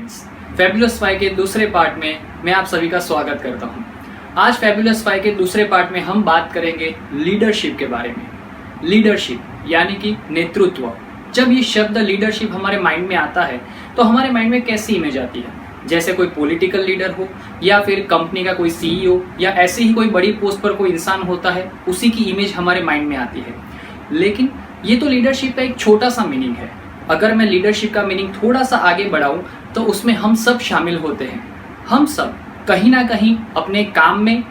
Friends, fabulous five के दूसरे part में मैं आप सभी का स्वागत करता हूं। आज फैबुलस फाइव के दूसरे पार्ट में हम बात करेंगे लीडरशिप के बारे में। लीडरशिप यानी कि नेतृत्व। जब ये शब्द लीडरशिप हमारे माइंड में आता है तो हमारे माइंड में कैसी इमेज आती है? जैसे कोई पॉलिटिकल लीडर हो या फिर कंपनी का कोई सीईओ या ऐसे ही कोई बड़ी पोस्ट पर कोई इंसान होता है, उसी की इमेज हमारे माइंड में आती है। लेकिन ये तो लीडरशिप का एक छोटा सा मीनिंग है। अगर मैं लीडरशिप का मीनिंग थोड़ा सा आगे बढ़ाऊं तो उसमें हम सब शामिल होते हैं। हम सब कहीं ना कहीं अपने काम में,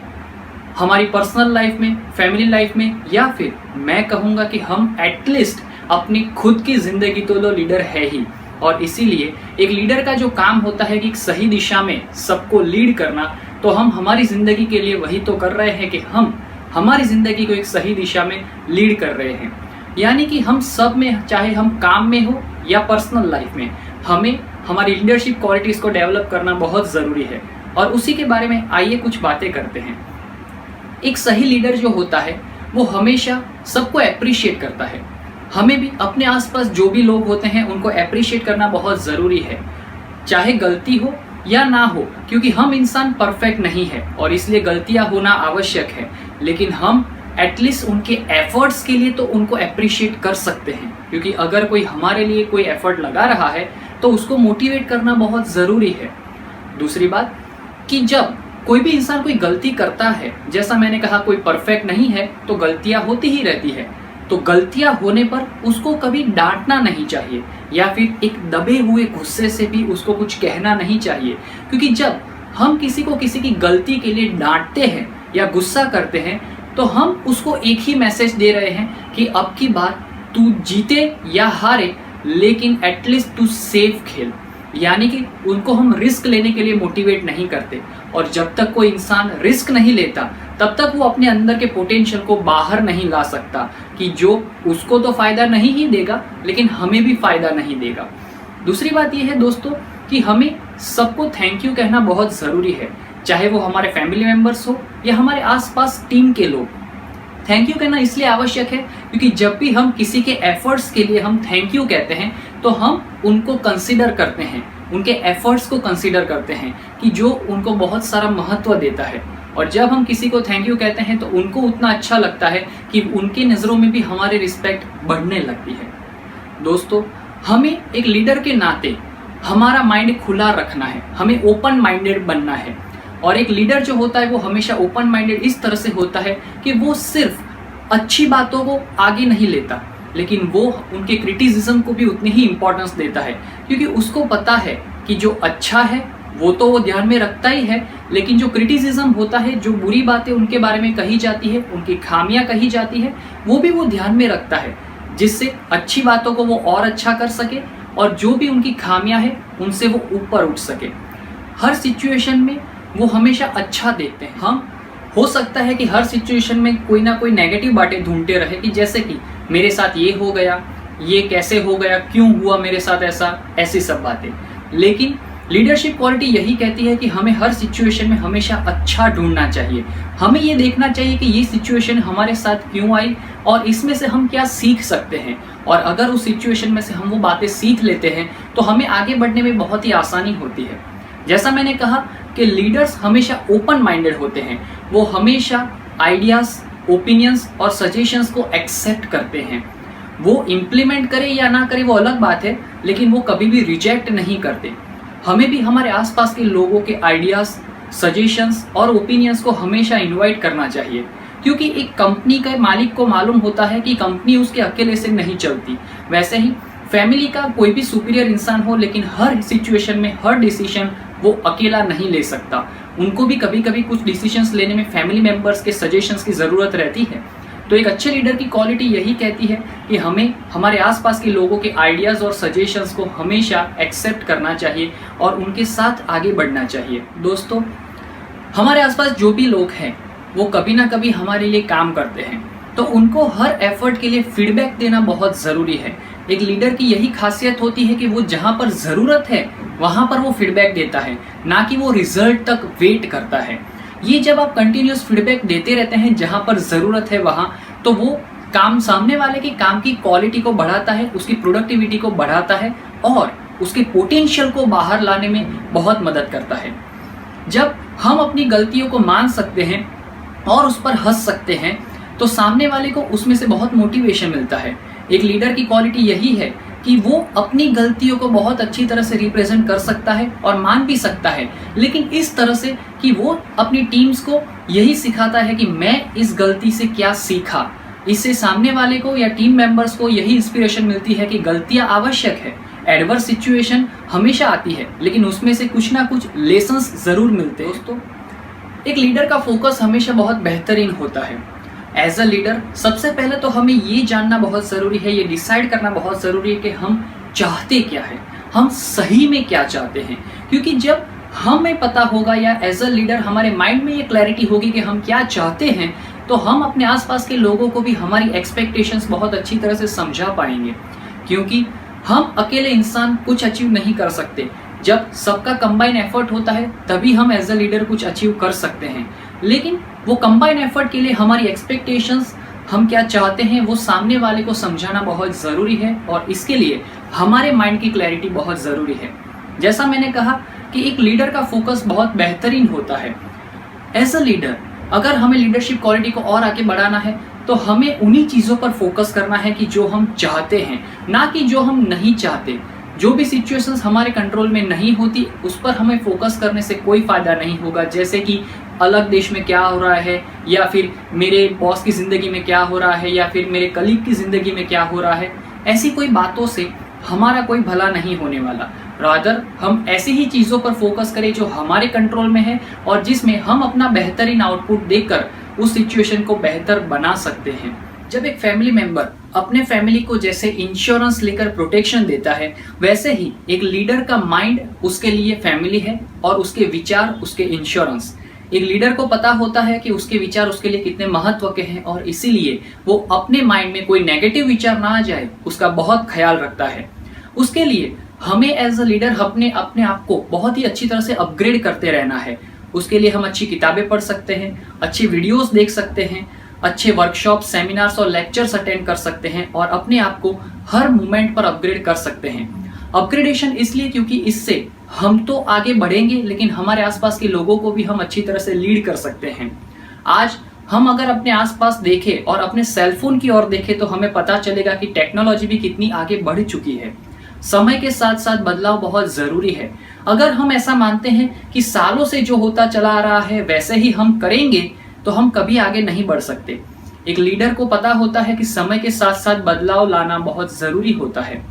हमारी पर्सनल लाइफ में, फैमिली लाइफ में, या फिर मैं कहूँगा कि हम एटलीस्ट अपनी खुद की जिंदगी तो लीडर है ही। और इसीलिए एक लीडर का जो काम होता है कि सही दिशा में सबको लीड करना, तो हम हमारी जिंदगी के लिए वही तो कर रहे हैं कि हम हमारी जिंदगी को एक सही दिशा में लीड कर रहे हैं। यानी कि हम सब में, चाहे हम काम में हो या पर्सनल लाइफ में, हमें हमारी लीडरशिप क्वालिटीज को डेवलप करना बहुत ज़रूरी है। और उसी के बारे में आइए कुछ बातें करते हैं। एक सही लीडर जो होता है वो हमेशा सबको अप्रिशिएट करता है। हमें भी अपने आसपास जो भी लोग होते हैं उनको अप्रिशिएट करना बहुत ज़रूरी है, चाहे गलती हो या ना हो, क्योंकि हम इंसान परफेक्ट नहीं है और इसलिए गलतियां होना आवश्यक है। लेकिन हम एटलीस्ट उनके एफर्ट्स के लिए तो उनको अप्रिशिएट कर सकते हैं, क्योंकि अगर कोई हमारे लिए कोई एफर्ट लगा रहा है तो उसको मोटिवेट करना बहुत ज़रूरी है। दूसरी बात कि जब कोई भी इंसान कोई गलती करता है, जैसा मैंने कहा कोई परफेक्ट नहीं है तो गलतियां होती ही रहती है, तो गलतियां होने पर उसको कभी डांटना नहीं चाहिए या फिर एक दबे हुए गुस्से से भी उसको कुछ कहना नहीं चाहिए। क्योंकि जब हम किसी को किसी की गलती के लिए डांटते हैं या गुस्सा करते हैं तो हम उसको एक ही मैसेज दे रहे हैं कि अब की बार तू जीते या हारे, लेकिन एटलीस्ट तू सेफ खेल। यानी कि उनको हम रिस्क लेने के लिए मोटिवेट नहीं करते। और जब तक कोई इंसान रिस्क नहीं लेता तब तक वो अपने अंदर के पोटेंशियल को बाहर नहीं ला सकता, कि जो उसको तो फायदा नहीं ही देगा लेकिन हमें भी फायदा नहीं देगा। दूसरी बात यह है दोस्तों कि हमें सबको थैंक यू कहना बहुत ज़रूरी है, चाहे वो हमारे फैमिली मेम्बर्स हो या हमारे आसपास टीम के लोग। थैंक यू कहना इसलिए आवश्यक है क्योंकि जब भी हम किसी के एफर्ट्स के लिए हम थैंक यू कहते हैं तो हम उनको कंसीडर करते हैं, उनके एफर्ट्स को कंसीडर करते हैं कि जो उनको बहुत सारा महत्व देता है। और जब हम किसी को थैंक यू कहते हैं तो उनको उतना अच्छा लगता है कि उनकी नज़रों में भी हमारी रिस्पेक्ट बढ़ने लगती है। दोस्तों, हमें एक लीडर के नाते हमारा माइंड खुला रखना है, हमें ओपन माइंडेड बनना है। और एक लीडर जो होता है वो हमेशा ओपन माइंडेड इस तरह से होता है कि वो सिर्फ अच्छी बातों को आगे नहीं लेता, लेकिन वो उनके क्रिटिसिज्म को भी उतनी ही इम्पोर्टेंस देता है, क्योंकि उसको पता है कि जो अच्छा है वो तो वो ध्यान में रखता ही है, लेकिन जो क्रिटिसिज्म होता है, जो बुरी बातें उनके बारे में कही जाती है, उनकी खामियां कही जाती है, वो भी वो ध्यान में रखता है, जिससे अच्छी बातों को वो और अच्छा कर सके और जो भी उनकी खामियां हैं उनसे वो ऊपर उठ सके। हर सिचुएशन में वो हमेशा अच्छा देखते हैं। हम हो सकता है कि हर सिचुएशन में कोई ना कोई नेगेटिव बातें ढूंढते रहे, कि जैसे कि मेरे साथ ये हो गया, ये कैसे हो गया, क्यों हुआ मेरे साथ ऐसा, ऐसी सब बातें। लेकिन लीडरशिप क्वालिटी यही कहती है कि हमें हर सिचुएशन में हमेशा अच्छा ढूंढना चाहिए। हमें ये देखना चाहिए कि ये सिचुएशन हमारे साथ क्यों आई और इसमें से हम क्या सीख सकते हैं। और अगर उस सिचुएशन में से हम वो बातें सीख लेते हैं तो हमें आगे बढ़ने में बहुत ही आसानी होती है। जैसा मैंने कहा कि लीडर्स हमेशा ओपन माइंडेड होते हैं, वो हमेशा आइडियाज़, ओपिनियंस और सजेशंस को एक्सेप्ट करते हैं। वो इम्प्लीमेंट करे या ना करे वो अलग बात है, लेकिन वो कभी भी रिजेक्ट नहीं करते। हमें भी हमारे आसपास के लोगों के आइडियाज़, सजेशंस और ओपिनियंस को हमेशा इन्वाइट करना चाहिए, क्योंकि एक कंपनी के मालिक को मालूम होता है कि कंपनी उसके अकेले से नहीं चलती। वैसे ही फैमिली का कोई भी सुपीरियर इंसान हो, लेकिन हर सिचुएशन में हर डिसीजन वो अकेला नहीं ले सकता। उनको भी कभी कभी कुछ डिसीजंस लेने में फैमिली मेंबर्स के सजेशंस की ज़रूरत रहती है। तो एक अच्छे लीडर की क्वालिटी यही कहती है कि हमें हमारे आसपास के लोगों के आइडियाज़ और सजेशंस को हमेशा एक्सेप्ट करना चाहिए और उनके साथ आगे बढ़ना चाहिए। दोस्तों, हमारे आसपास जो भी लोग हैं वो कभी ना कभी हमारे लिए काम करते हैं, तो उनको हर एफर्ट के लिए फीडबैक देना बहुत ज़रूरी है। एक लीडर की यही खासियत होती है कि वो जहाँ पर ज़रूरत है वहाँ पर वो फीडबैक देता है, ना कि वो रिजल्ट तक वेट करता है। ये जब आप कंटिन्यूस फीडबैक देते रहते हैं जहाँ पर ज़रूरत है वहाँ, तो वो काम सामने वाले के काम की क्वालिटी को बढ़ाता है, उसकी प्रोडक्टिविटी को बढ़ाता है और उसके पोटेंशियल को बाहर लाने में बहुत मदद करता है। जब हम अपनी गलतियों को मान सकते हैं और उस पर हंस सकते हैं तो सामने वाले को उसमें से बहुत मोटिवेशन मिलता है। एक लीडर की क्वालिटी यही है कि वो अपनी गलतियों को बहुत अच्छी तरह से रिप्रेजेंट कर सकता है और मान भी सकता है, लेकिन इस तरह से कि वो अपनी टीम्स को यही सिखाता है कि मैं इस गलती से क्या सीखा। इससे सामने वाले को या टीम मेंबर्स को यही इंस्पिरेशन मिलती है कि गलतियां आवश्यक है। एडवर्स सिचुएशन हमेशा आती है, लेकिन उसमें से कुछ ना कुछ लेसन्स जरूर मिलते हैं। दोस्तों, एक लीडर का फोकस हमेशा बहुत बेहतरीन होता है। एज अ लीडर सबसे पहले तो हमें ये जानना बहुत ज़रूरी है, ये डिसाइड करना बहुत ज़रूरी है कि हम चाहते क्या है, हम सही में क्या चाहते हैं। क्योंकि जब हमें पता होगा या एज अ लीडर हमारे माइंड में ये क्लैरिटी होगी कि हम क्या चाहते हैं, तो हम अपने आसपास के लोगों को भी हमारी एक्सपेक्टेशंस बहुत अच्छी तरह से समझा पाएंगे। क्योंकि हम अकेले इंसान कुछ अचीव नहीं कर सकते, जब सबका कंबाइन एफर्ट होता है तभी हम एज अ लीडर कुछ अचीव कर सकते हैं। लेकिन वो कंबाइन एफर्ट के लिए हमारी एक्सपेक्टेशंस, हम क्या चाहते हैं, वो सामने वाले को समझाना बहुत ज़रूरी है और इसके लिए हमारे माइंड की क्लैरिटी बहुत ज़रूरी है। जैसा मैंने कहा कि एक लीडर का फोकस बहुत बेहतरीन होता है। एज अ लीडर अगर हमें लीडरशिप क्वालिटी को और आगे बढ़ाना है तो हमें उन्हीं चीज़ों पर फोकस करना है कि जो हम चाहते हैं, ना कि जो हम नहीं चाहते। जो भी सिचुएशंस हमारे कंट्रोल में नहीं होती उस पर हमें फोकस करने से कोई फ़ायदा नहीं होगा। जैसे कि अलग देश में क्या हो रहा है, या फिर मेरे बॉस की ज़िंदगी में क्या हो रहा है, या फिर मेरे कलीग की ज़िंदगी में क्या हो रहा है, ऐसी कोई बातों से हमारा कोई भला नहीं होने वाला। रादर हम ऐसी ही चीज़ों पर फोकस करें जो हमारे कंट्रोल में है और जिसमें हम अपना बेहतरीन आउटपुट देकर उस सिचुएशन को बेहतर बना सकते हैं। जब एक फैमिली मेंबर अपने फैमिली को जैसे इंश्योरेंस लेकर प्रोटेक्शन देता है, वैसे ही एक लीडर का माइंड उसके लिए फैमिली है और उसके विचार उसके इंश्योरेंस। एक लीडर को पता होता है कि उसके विचार उसके लिए कितने महत्व के हैं और इसीलिए वो अपने माइंड में कोई नेगेटिव विचार ना आ जाए उसका बहुत ख्याल रखता है। उसके लिए हमें एज अ लीडर अपने आप को बहुत ही अच्छी तरह से अपग्रेड करते रहना है। उसके लिए हम अच्छी किताबें पढ़ सकते हैं, अच्छी वीडियोस देख सकते हैं, अच्छे वर्कशॉप, सेमिनार्स और लेक्चर्स अटेंड कर सकते हैं और अपने आप को हर मोमेंट पर अपग्रेड कर सकते हैं। अपग्रेडेशन इसलिए क्योंकि इससे हम तो आगे बढ़ेंगे, लेकिन हमारे आसपास के लोगों को भी हम अच्छी तरह से लीड कर सकते हैं। आज हम अगर अपने आसपास देखें और अपने सेलफोन की ओर देखें तो हमें पता चलेगा कि टेक्नोलॉजी भी कितनी आगे बढ़ चुकी है। समय के साथ साथ बदलाव बहुत ज़रूरी है। अगर हम ऐसा मानते हैं कि सालों से जो होता चला आ रहा है वैसे ही हम करेंगे तो हम कभी आगे नहीं बढ़ सकते। एक लीडर को पता होता है कि समय के साथ साथ बदलाव लाना बहुत ज़रूरी होता है।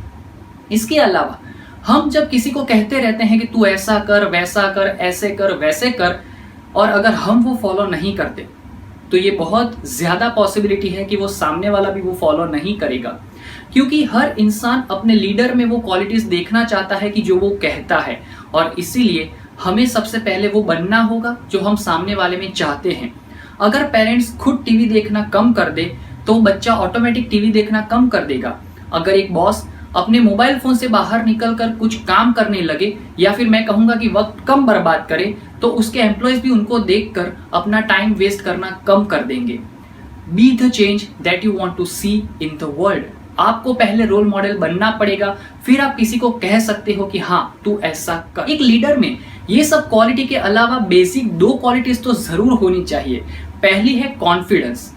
इसके अलावा हम जब किसी को कहते रहते हैं कि तू ऐसा कर, वैसा कर, ऐसे कर, वैसे कर, और अगर हम वो फॉलो नहीं करते तो ये बहुत ज़्यादा पॉसिबिलिटी है कि वो सामने वाला भी वो फॉलो नहीं करेगा। क्योंकि हर इंसान अपने लीडर में वो क्वालिटीज़ देखना चाहता है कि जो वो कहता है, और इसीलिए हमें सबसे पहले वो बनना होगा जो हम सामने वाले में चाहते हैं। अगर पेरेंट्स खुद टीवी देखना कम कर दे तो बच्चा ऑटोमेटिक टीवी देखना कम कर देगा। अगर एक बॉस अपने मोबाइल फोन से बाहर निकलकर कुछ काम करने लगे, या फिर मैं कहूँगा कि वक्त कम बर्बाद करे, तो उसके एम्प्लॉयज भी उनको देखकर अपना टाइम वेस्ट करना कम कर देंगे। Be the change that you want to see in the world. आपको पहले रोल मॉडल बनना पड़ेगा, फिर आप किसी को कह सकते हो कि हाँ तू ऐसा कर। एक लीडर में ये सब क्वालिटी के अलावा बेसिक 2 क्वालिटीज तो जरूर होनी चाहिए। पहली है कॉन्फिडेंस।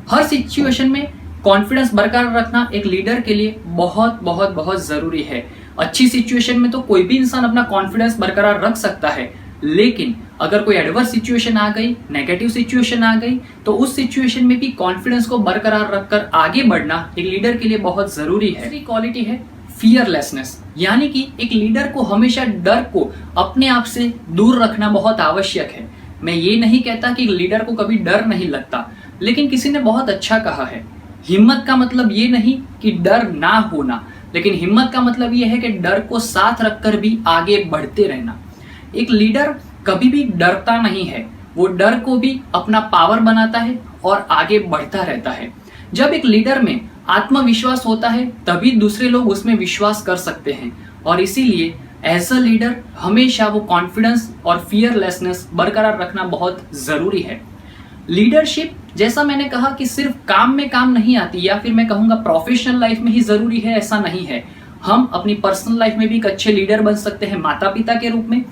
हर सिचुएशन में कॉन्फिडेंस बरकरार रखना एक लीडर के लिए बहुत बहुत बहुत जरूरी है। अच्छी सिचुएशन में तो कोई भी इंसान अपना कॉन्फिडेंस बरकरार रख सकता है, लेकिन अगर कोई एडवर्स सिचुएशन आ गई, नेगेटिव सिचुएशन आ गई, तो उस सिचुएशन में भी कॉन्फिडेंस को बरकरार रखकर आगे बढ़ना एक लीडर के लिए बहुत जरूरी है। दूसरी क्वालिटी है फियरलेसनेस, यानी कि एक लीडर को हमेशा डर को अपने आप से दूर रखना बहुत आवश्यक है। मैं ये नहीं कहता कि लीडर को कभी डर नहीं लगता, लेकिन किसी ने बहुत अच्छा कहा है, हिम्मत का मतलब ये नहीं कि डर ना होना, लेकिन हिम्मत का मतलब ये है कि डर को साथ रखकर भी आगे बढ़ते रहना। एक लीडर कभी भी डरता नहीं है, वो डर को भी अपना पावर बनाता है और आगे बढ़ता रहता है। जब एक लीडर में आत्मविश्वास होता है तभी दूसरे लोग उसमें विश्वास कर सकते हैं, और इसीलिए एज अ लीडर हमेशा वो कॉन्फिडेंस और फियरलेसनेस बरकरार रखना बहुत जरूरी है। लीडरशिप, जैसा मैंने कहा कि सिर्फ काम में काम नहीं आती, या फिर मैं कहूँगा प्रोफेशनल लाइफ में ही जरूरी है, ऐसा नहीं है। हम अपनी पर्सनल लाइफ में भी एक अच्छे लीडर बन सकते हैं, माता पिता के रूप में,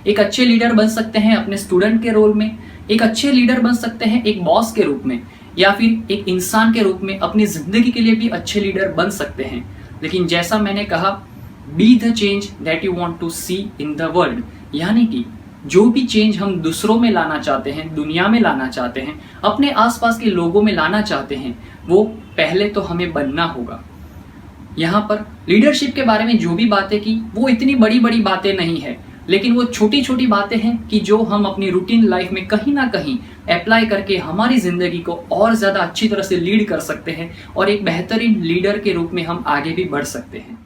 एक अच्छे लीडर बन सकते हैं अपने स्टूडेंट के रोल में, एक अच्छे लीडर बन सकते हैं एक बॉस के रूप में, या फिर एक इंसान के रूप में अपनी जिंदगी के लिए भी अच्छे लीडर बन सकते हैं। लेकिन जैसा मैंने कहा, be the change that you want to see in the world, यानी कि जो भी चेंज हम दूसरों में लाना चाहते हैं, दुनिया में लाना चाहते हैं, अपने आसपास के लोगों में लाना चाहते हैं, वो पहले तो हमें बनना होगा। यहाँ पर लीडरशिप के बारे में जो भी बातें की वो इतनी बड़ी बड़ी बातें नहीं है, लेकिन वो छोटी छोटी बातें हैं कि जो हम अपनी रूटीन लाइफ में कहीं ना कहीं अप्लाई करके हमारी जिंदगी को और ज्यादा अच्छी तरह से लीड कर सकते हैं और एक बेहतरीन लीडर के रूप में हम आगे भी बढ़ सकते हैं।